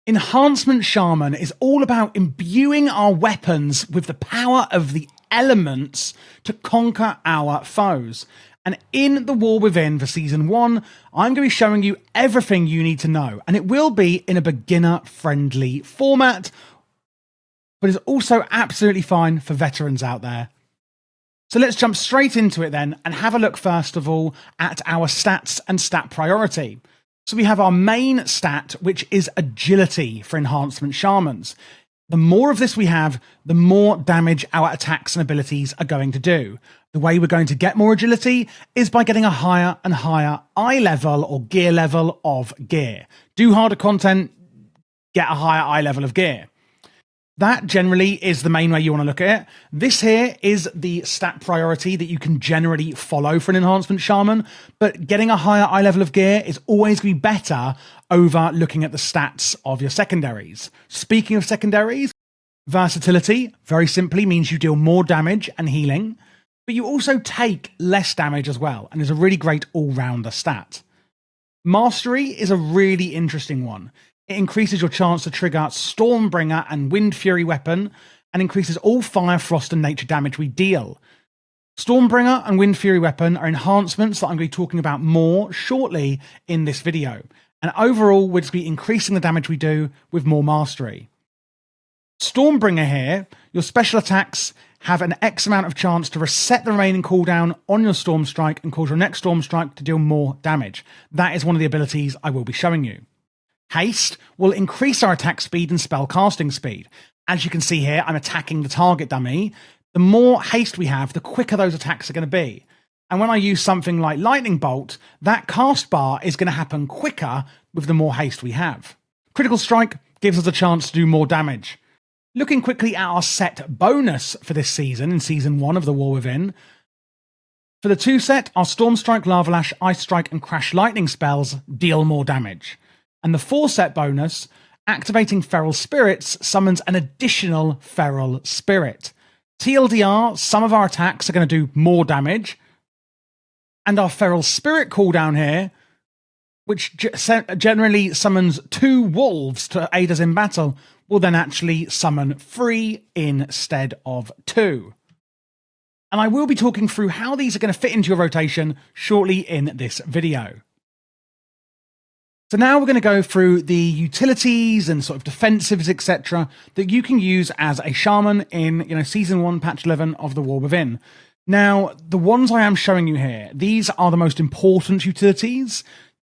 Enhancement Shaman is all about imbuing our weapons with the power of the elements to conquer our foes. And in the War Within for Season 1, I'm going to be showing you everything you need to know. And it will be in a beginner-friendly format, but it's also absolutely fine for veterans out there. So let's jump straight into it then and have a look first of all at our stats and stat priority. So we have our main stat, which is agility for Enhancement Shamans. The more of this we have, the more damage our attacks and abilities are going to do. The way we're going to get more agility is by getting a higher and higher eye level or gear level of gear. Do harder content, get a higher eye level of gear. That generally is the main way you want to look at it. This here is the stat priority that you can generally follow for an Enhancement Shaman, but getting a higher eye level of gear is always going to be better over looking at the stats of your secondaries. Speaking of secondaries, versatility very simply means you deal more damage and healing, but you also take less damage as well, and is a really great all-rounder stat. Mastery is a really interesting one. It increases your chance to trigger Stormbringer and Wind Fury weapon, and increases all fire, frost, and nature damage we deal. Stormbringer and Wind Fury weapon are enhancements that I'm going to be talking about more shortly in this video. And overall, we'll just be increasing the damage we do with more mastery. Stormbringer here, your special attacks have an X amount of chance to reset the remaining cooldown on your Storm Strike and cause your next Storm Strike to deal more damage. That is one of the abilities I will be showing you. Haste will increase our attack speed and spell casting speed. As you can see here, I'm attacking the target dummy. The more haste we have, the quicker those attacks are going to be. And when I use something like Lightning Bolt, that cast bar is going to happen quicker with the more haste we have. Critical Strike gives us a chance to do more damage. Looking quickly at our set bonus for this season, in Season 1 of the War Within, for the 2 set, our Storm Strike, Lava Lash, Ice Strike, and Crash Lightning spells deal more damage. And the 4 set bonus, activating Feral Spirits, summons an additional Feral Spirit. TLDR, some of our attacks are going to do more damage. And our Feral Spirit cooldown here, which generally summons 2 wolves to aid us in battle, will then actually summon 3 instead of 2. And I will be talking through how these are going to fit into your rotation shortly in this video. So now we're going to go through the utilities and sort of defensives, etc., that you can use as a shaman in, Season 1, Patch 11 of the War Within. Now, the ones I am showing you here, these are the most important utilities.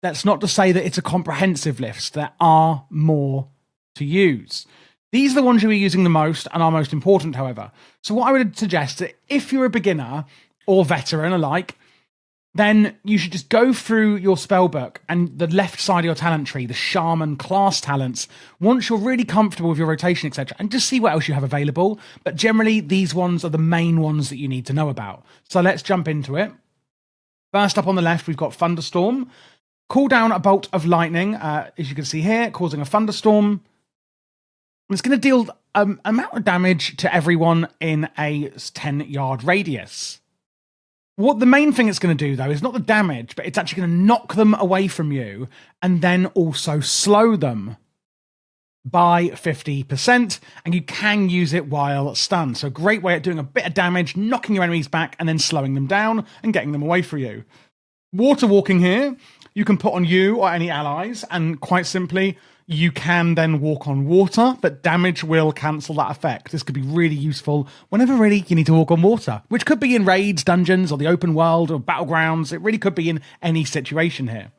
That's not to say that it's a comprehensive list. There are more to use. These are the ones you'll be using the most and are most important, however. So what I would suggest that if you're a beginner or veteran alike, then you should just go through your spellbook and the left side of your talent tree, the shaman class talents, once you're really comfortable with your rotation, etc., and just see what else you have available. But generally, these ones are the main ones that you need to know about. So let's jump into it. First up on the left, we've got Thunderstorm. Cool down a bolt of lightning, as you can see here, causing a thunderstorm. It's going to deal amount of damage to everyone in a 10-yard radius. What the main thing it's going to do, though, is not the damage, but it's actually going to knock them away from you and then also slow them by 50%, and you can use it while stunned. So a great way of doing a bit of damage, knocking your enemies back and then slowing them down and getting them away from you. Water walking here, you can put on you or any allies, and quite simply, you can then walk on water, but damage will cancel that effect. This could be really useful whenever really you need to walk on water, which could be in raids, dungeons, or the open world, or battlegrounds. It really could be in any situation here.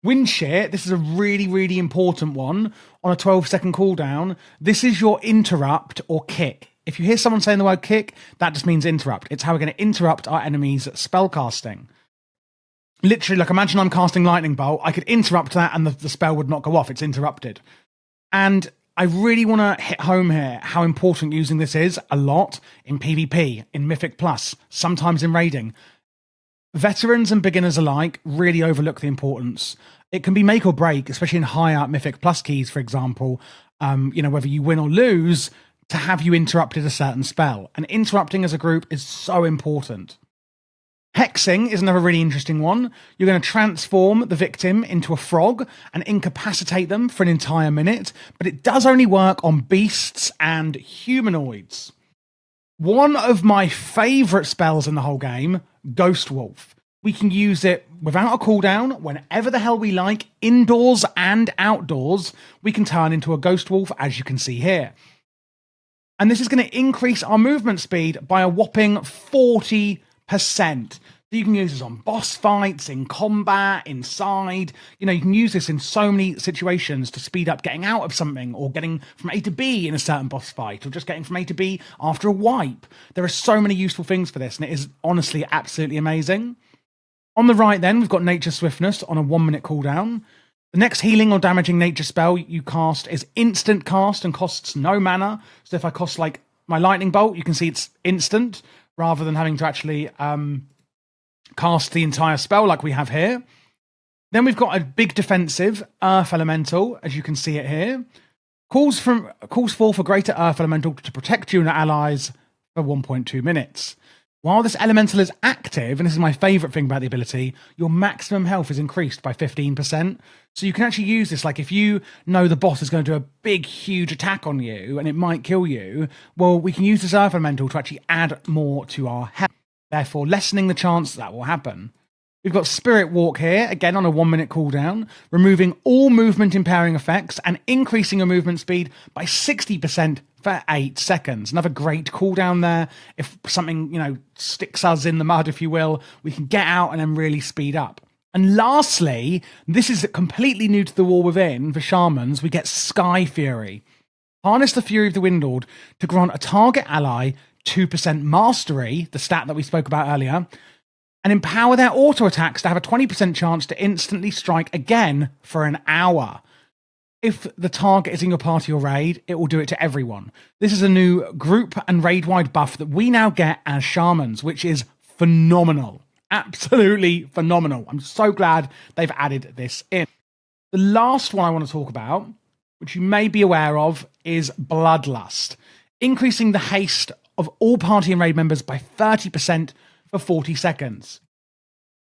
Wind Shear, this is a really, really important one on a 12-second cooldown. This is your interrupt or kick. If you hear someone saying the word kick, that just means interrupt. It's how we're going to interrupt our enemies' spellcasting. Literally, like, imagine I'm casting Lightning Bolt. I could interrupt that and the spell would not go off. It's interrupted. And I really want to hit home here how important using this is a lot in PvP, in Mythic Plus, sometimes in raiding. Veterans and beginners alike really overlook the importance. It can be make or break, especially in higher Mythic Plus keys, for example, whether you win or lose, to have you interrupted a certain spell. And interrupting as a group is so important. Hexing is another really interesting one. You're going to transform the victim into a frog and incapacitate them for an entire minute, but it does only work on beasts and humanoids. One of my favourite spells in the whole game, Ghost Wolf. We can use it without a cooldown, whenever the hell we like, indoors and outdoors. We can turn into a Ghost Wolf, as you can see here. And this is going to increase our movement speed by a whopping 40%. So you can use this on boss fights, in combat, inside. You know, you can use this in so many situations to speed up getting out of something, or getting from A to B in a certain boss fight, or just getting from A to B after a wipe. There are so many useful things for this, and it is honestly absolutely amazing. On the right then, we've got Nature Swiftness on a 1 minute cooldown. The next healing or damaging nature spell you cast is instant cast and costs no mana. So if I cost like my lightning bolt, you can see it's instant, rather than having to actually cast the entire spell like we have here. Then we've got a big defensive Earth Elemental, as you can see it here. Calls forth a greater Earth Elemental to protect you and your allies for 1.2 minutes. While this elemental is active, and this is my favourite thing about the ability, your maximum health is increased by 15%. So you can actually use this, like if you know the boss is going to do a big, huge attack on you and it might kill you, well, we can use this Earth Elemental to actually add more to our health, therefore lessening the chance that will happen. We've got Spirit Walk here, again on a 1 minute cooldown, removing all movement impairing effects and increasing your movement speed by 60% for 8 seconds. Another great cooldown there. If something, you know, sticks us in the mud, if you will, we can get out and then really speed up. And lastly, this is completely new to the War Within for Shamans, we get Sky Fury. Harness the Fury of the Wind Lord to grant a target ally 2% mastery, the stat that we spoke about earlier, and empower their auto attacks to have a 20% chance to instantly strike again for an hour. If the target is in your party or raid, it will do it to everyone. This is a new group and raid-wide buff that we now get as Shamans, which is phenomenal. Absolutely phenomenal. I'm so glad they've added this in. The last one I want to talk about, which you may be aware of, is Bloodlust, increasing the haste of all party and raid members by 30% for 40 seconds.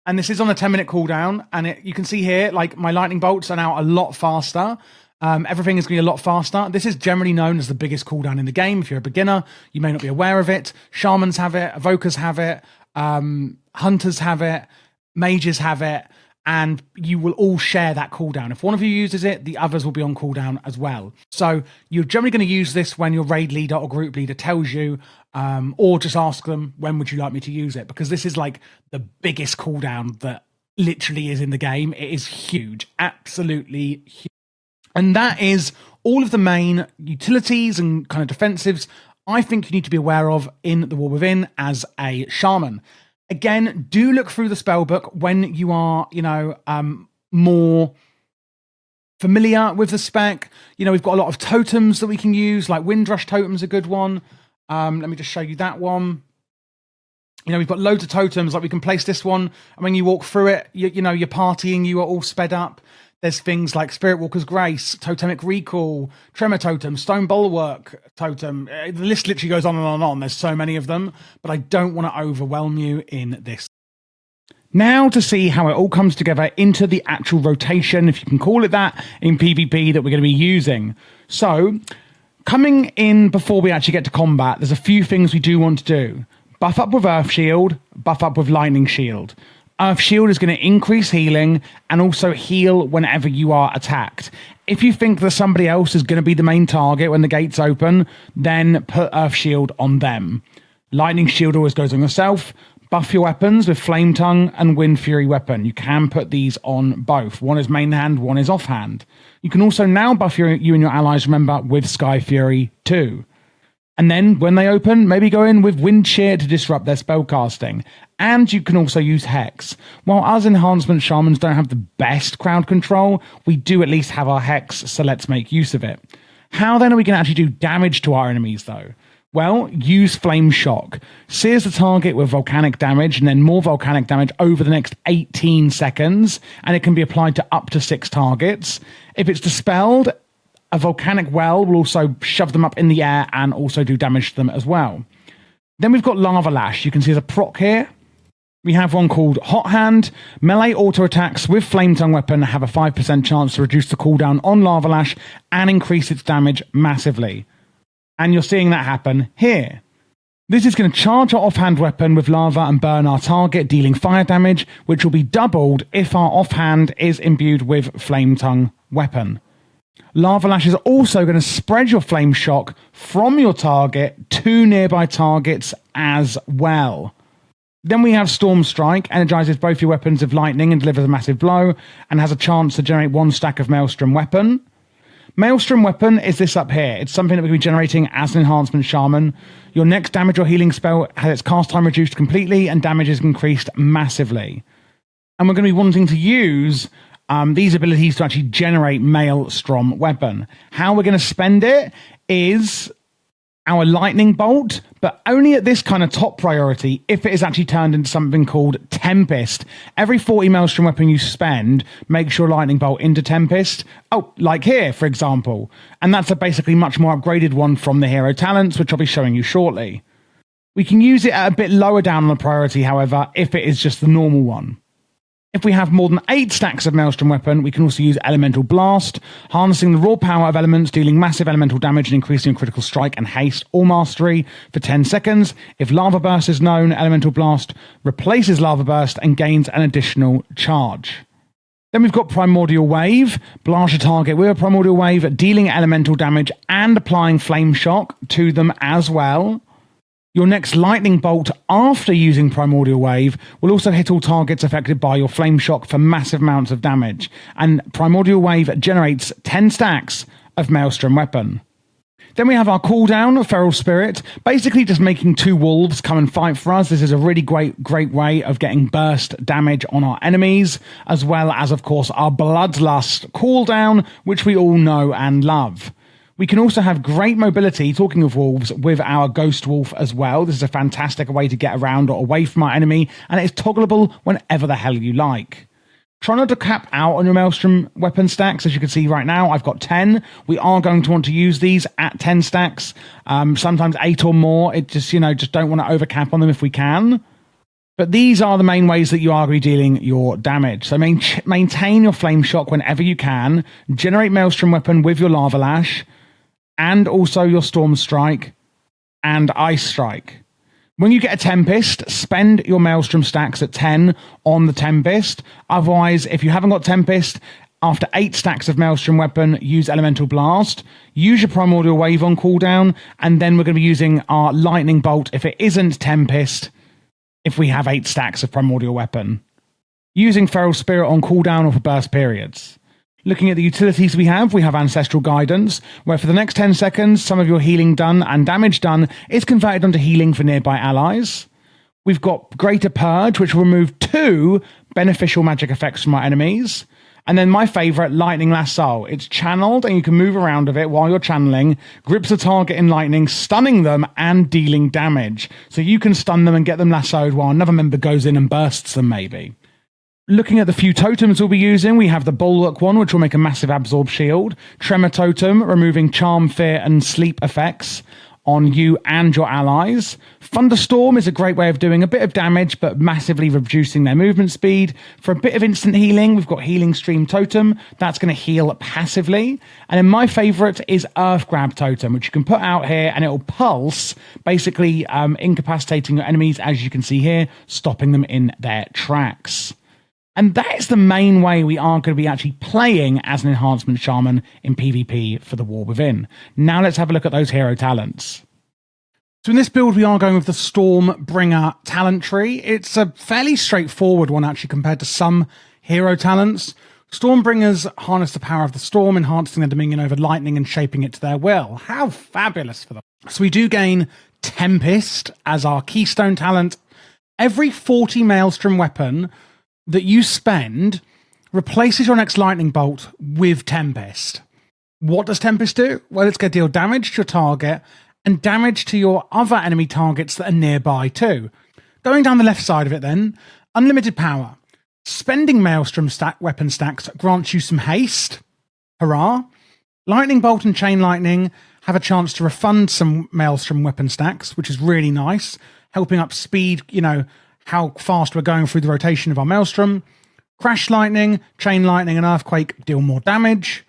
And this is on a 10-minute cooldown, and you can see here, like, my lightning bolts are now a lot faster. Everything is going to be a lot faster. This is generally known as the biggest cooldown in the game. If you're a beginner, you may not be aware of it. Shamans have it, evokers have it, hunters have it, mages have it, and you will all share that cooldown. If one of you uses it, the others will be on cooldown as well. So you're generally going to use this when your raid leader or group leader tells you, or just ask them, when would you like me to use it? Because this is like the biggest cooldown that literally is in the game. It is huge, absolutely huge. And that is all of the main utilities and kind of defensives I think you need to be aware of in the War Within as a shaman. Again, do look through the spell book when you are, you know, more familiar with the spec. You know, we've got a lot of totems that we can use, like Windrush Totem's a good one. Let me just show you that one. You know, we've got loads of totems, like we can place this one, and when you walk through it, you know, you're partying, you are all sped up. There's things like Spirit Walker's Grace, Totemic Recall, Tremor Totem, Stone Bulwark Totem. The list literally goes on and on and on. There's so many of them, but I don't want to overwhelm you in this. Now to see how it all comes together into the actual rotation, if you can call it that, in PvP that we're going to be using. So, coming in before we actually get to combat, there's a few things we do want to do. Buff up with Earth Shield, buff up with Lightning Shield. Earth Shield is going to increase healing and also heal whenever you are attacked. If you think that somebody else is going to be the main target when the gates open, then put Earth Shield on them. Lightning Shield always goes on yourself. Buff your weapons with Flame Tongue and Wind Fury weapon. You can put these on both. One is main hand, one is offhand. You can also now buff you and your allies, remember, with Sky Fury too. And then when they open, maybe go in with Wind Shear to disrupt their spellcasting. And you can also use Hex. While us Enhancement Shamans don't have the best crowd control, we do at least have our Hex, so let's make use of it. How then are we going to actually do damage to our enemies though? Well, use Flame Shock. Sears the target with volcanic damage and then more volcanic damage over the next 18 seconds, and it can be applied to up to 6 targets. If it's dispelled, a volcanic well will also shove them up in the air and also do damage to them as well. Then we've got Lava Lash. You can see there's a proc here. We have one called Hot Hand. Melee auto attacks with Flame Tongue weapon have a 5% chance to reduce the cooldown on Lava Lash and increase its damage massively. And you're seeing that happen here. This is going to charge our offhand weapon with lava and burn our target, dealing fire damage, which will be doubled if our offhand is imbued with Flame Tongue weapon. Lava Lash is also going to spread your flame shock from your target to nearby targets as well. Then we have Storm Strike, energizes both your weapons with lightning and delivers a massive blow, and has a chance to generate 1 stack of Maelstrom weapon. Maelstrom weapon is this up here. It's something that we'll be generating as an Enhancement Shaman. Your next damage or healing spell has its cast time reduced completely and damage is increased massively. And we're going to be wanting to use these abilities to actually generate Maelstrom weapon. How we're going to spend it is our lightning bolt, but only at this kind of top priority if it is actually turned into something called Tempest. Every 40 Maelstrom weapon you spend makes your lightning bolt into Tempest. Oh, like here, for example. And that's a basically much more upgraded one from the hero talents, which I'll be showing you shortly. We can use it at a bit lower down on the priority, however, if it is just the normal one. If we have more than 8 stacks of Maelstrom weapon, we can also use Elemental Blast, harnessing the raw power of elements, dealing massive elemental damage and increasing critical strike and haste or mastery for 10 seconds. If Lava Burst is known, Elemental Blast replaces Lava Burst and gains an additional charge. Then we've got Primordial Wave, blast your target with a Primordial Wave, dealing elemental damage and applying Flame Shock to them as well. Your next lightning bolt after using Primordial Wave will also hit all targets affected by your Flame Shock for massive amounts of damage. And Primordial Wave generates 10 stacks of Maelstrom weapon. Then we have our cooldown, Feral Spirit, basically just making 2 wolves come and fight for us. This is a really great way of getting burst damage on our enemies, as well as, of course, our Bloodlust cooldown, which we all know and love. We can also have great mobility, talking of wolves, with our Ghost Wolf as well. This is a fantastic way to get around or away from our enemy, and it is toggleable whenever the hell you like. Try not to cap out on your Maelstrom weapon stacks. As you can see right now, I've got 10. We are going to want to use these at 10 stacks, sometimes 8 or more. It just, just don't want to overcap on them if we can. But these are the main ways that you are going to be dealing your damage. So maintain your Flame Shock whenever you can. Generate Maelstrom weapon with your Lava Lash, and also your Storm Strike and Ice Strike. When you get a Tempest, spend your Maelstrom stacks at 10 on the Tempest. Otherwise, if you haven't got Tempest, after 8 stacks of Maelstrom weapon, use Elemental Blast. Use your Primordial Wave on cooldown, and then we're going to be using our Lightning Bolt if it isn't Tempest, if we have 8 stacks of Primordial weapon. Using Feral Spirit on cooldown or for burst periods. Looking at the utilities we have Ancestral Guidance, where for the next 10 seconds, some of your healing done and damage done is converted onto healing for nearby allies. We've got Greater Purge, which will remove 2 beneficial magic effects from our enemies. And then my favourite, Lightning Lasso. It's channeled and you can move around with it while you're channeling, grips the target in lightning, stunning them and dealing damage. So you can stun them and get them lassoed while another member goes in and bursts them maybe. Looking at the few totems we'll be using, we have the Bulwark one, which will make a massive absorb shield. Tremor Totem, removing charm, fear, and sleep effects on you and your allies. Thunderstorm is a great way of doing a bit of damage, but massively reducing their movement speed. For a bit of instant healing, we've got Healing Stream Totem. That's going to heal passively. And then my favourite is Earth Grab Totem, which you can put out here, and it will pulse, basically incapacitating your enemies, as you can see here, stopping them in their tracks. And that is the main way we are going to be actually playing as an Enhancement Shaman in PvP for the War Within. Now let's have a look at those hero talents. So in this build, we are going with the Stormbringer talent tree. It's a fairly straightforward one, actually, compared to some hero talents. Stormbringers harness the power of the storm, enhancing their dominion over lightning and shaping it to their will. How fabulous for them. So we do gain Tempest as our keystone talent. Every 40 Maelstrom weapon that you spend replaces your next lightning bolt with Tempest. What does Tempest do? Well, it's going to deal damage to your target and damage to your other enemy targets that are nearby too. Going down the left side of it then, unlimited power. Spending Maelstrom weapon stacks grants you some haste. Hurrah. Lightning Bolt and Chain Lightning have a chance to refund some Maelstrom weapon stacks, which is really nice, helping up speed, how fast we're going through the rotation of our Maelstrom. Crash Lightning, Chain Lightning, and Earthquake deal more damage.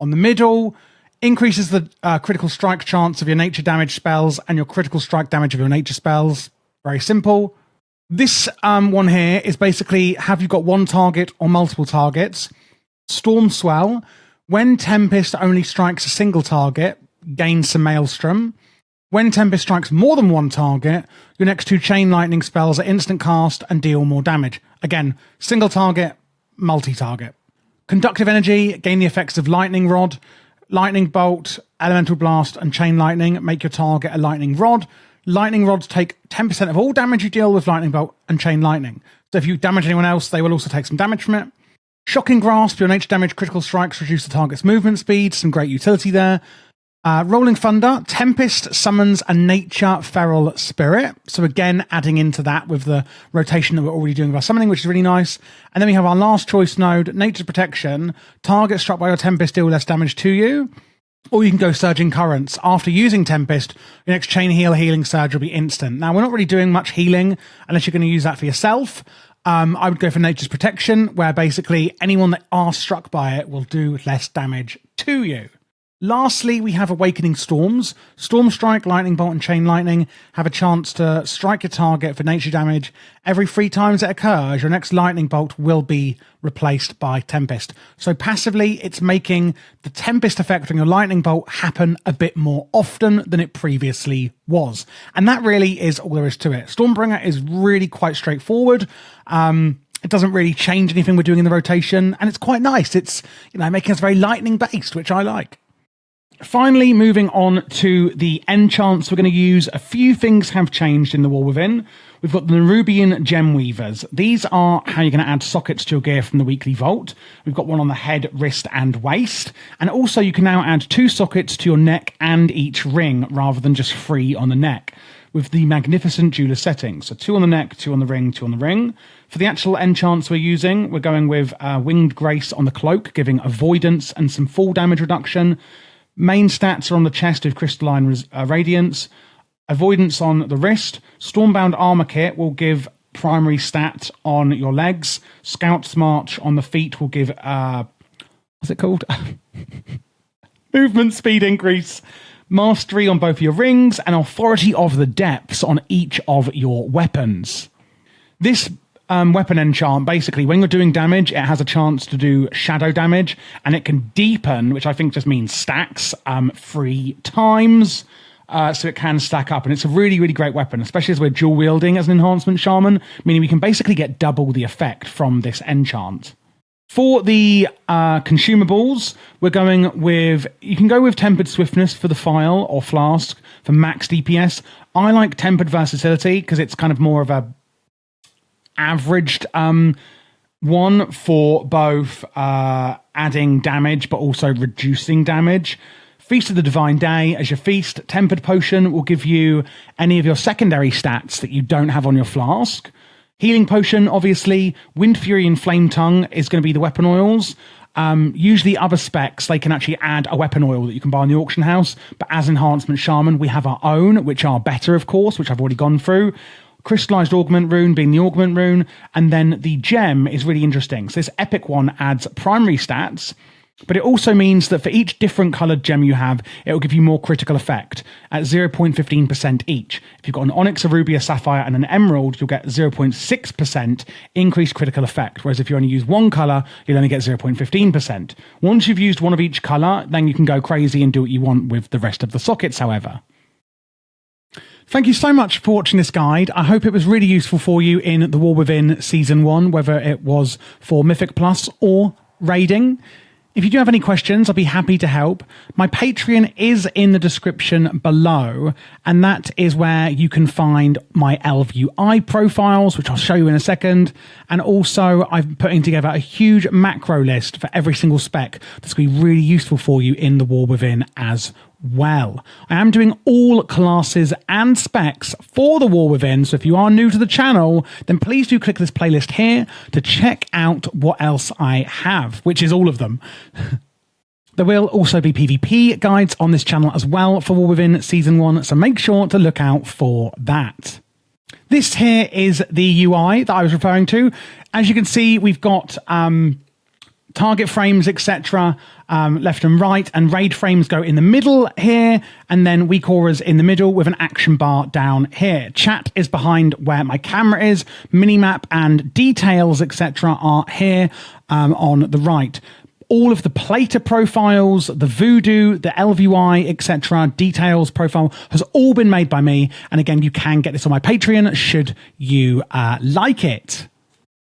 On the middle, increases the critical strike chance of your nature damage spells and your critical strike damage of your nature spells. Very simple. This one here is basically, have you got one target or multiple targets? Storm Swell. When Tempest only strikes a single target, gain some Maelstrom. When Tempest strikes more than one target, your next 2 Chain Lightning spells are instant cast and deal more damage. Again, single target, multi-target. Conductive Energy, gain the effects of Lightning Rod. Lightning Bolt, Elemental Blast, and Chain Lightning make your target a Lightning Rod. Lightning Rods take 10% of all damage you deal with Lightning Bolt and Chain Lightning. So if you damage anyone else, they will also take some damage from it. Shocking Grasp, your nature damage critical strikes reduce the target's movement speed. Some great utility there. Rolling Thunder, Tempest summons a Nature Feral Spirit. So again, adding into that with the rotation that we're already doing with our summoning, which is really nice. And then we have our last choice node, Nature's Protection. Target struck by your Tempest deal less damage to you. Or you can go Surging Currents. After using Tempest, your next Chain Healing Surge will be instant. Now, we're not really doing much healing unless you're going to use that for yourself. I would go for Nature's Protection, where basically anyone that are struck by it will do less damage to you. Lastly, we have Awakening Storms. Storm Strike, Lightning Bolt, and Chain Lightning have a chance to strike your target for nature damage. Every 3 times it occurs, your next Lightning Bolt will be replaced by Tempest. So passively, it's making the Tempest effect on your Lightning Bolt happen a bit more often than it previously was. And that really is all there is to it. Stormbringer is really quite straightforward. It doesn't really change anything we're doing in the rotation, and it's quite nice. It's, making us very lightning based, which I like. Finally, moving on to the enchants we're going to use. A few things have changed in the War Within. We've got the Nerubian Gem Weavers. These are how you're going to add sockets to your gear from the weekly vault. We've got one on the head, wrist, and waist. And also you can now add 2 sockets to your neck and each ring, rather than just 3 on the neck, with the magnificent jeweler settings. So 2 on the neck, 2 on the ring, 2 on the ring. For the actual enchants we're using, we're going with Winged Grace on the cloak, giving avoidance and some full damage reduction. Main stats are on the chest with Crystalline Radiance. Avoidance on the wrist. Stormbound Armor Kit will give primary stat on your legs. Scout's March on the feet will give, what's it called? Movement speed increase. Mastery on both your rings, and Authority of the Depths on each of your weapons. This weapon enchant, basically, when you're doing damage, it has a chance to do shadow damage, and it can deepen, which I think just means stacks, 3 times. So it can stack up, and it's a really, really great weapon, especially as we're dual wielding as an Enhancement Shaman, meaning we can basically get double the effect from this enchant. For the consumables, we're going with, you can go with Tempered Swiftness for the File or Flask for max DPS. I like Tempered Versatility because it's kind of more of a averaged one for both adding damage but also reducing damage. Feast of the Divine Day as your feast. Tempered Potion will give you any of your secondary stats that you don't have on your flask. Healing Potion, obviously. Wind Fury and Flame Tongue is going to be the weapon oils. Usually other specs, they can actually add a weapon oil that you can buy in the auction house, but as Enhancement Shaman, we have our own, which are better, of course, which I've already gone through. Crystallized Augment Rune being the Augment Rune, and then the Gem is really interesting. So this epic one adds primary stats, but it also means that for each different coloured gem you have, it will give you more critical effect at 0.15% each. If you've got an Onyx, a Ruby, a Sapphire, and an Emerald, you'll get 0.6% increased critical effect, whereas if you only use one colour, you'll only get 0.15%. Once you've used one of each colour, then you can go crazy and do what you want with the rest of the sockets, however. Thank you so much for watching this guide. I hope it was really useful for you in the War Within Season 1, whether it was for Mythic Plus or raiding. If you do have any questions, I'll be happy to help. My Patreon is in the description below, and that is where you can find my LVUI profiles, which I'll show you in a second. And also, I'm putting together a huge macro list for every single spec that's going to be really useful for you in the War Within as well. I am doing all classes and specs for the War Within, so if you are new to the channel, then please do click this playlist here to check out what else I have, which is all of them. There will also be PvP guides on this channel as well for War Within Season 1, so make sure to look out for that. This here is the UI that I was referring to. As you can see, we've got target frames, etc., left and right, and raid frames go in the middle here, and then weak auras in the middle with an action bar down here. Chat is behind where my camera is. Minimap and details, etc., are here on the right. All of the plater profiles, the voodoo, the LVY, etc., details profile has all been made by me. And again, you can get this on my Patreon should you like it.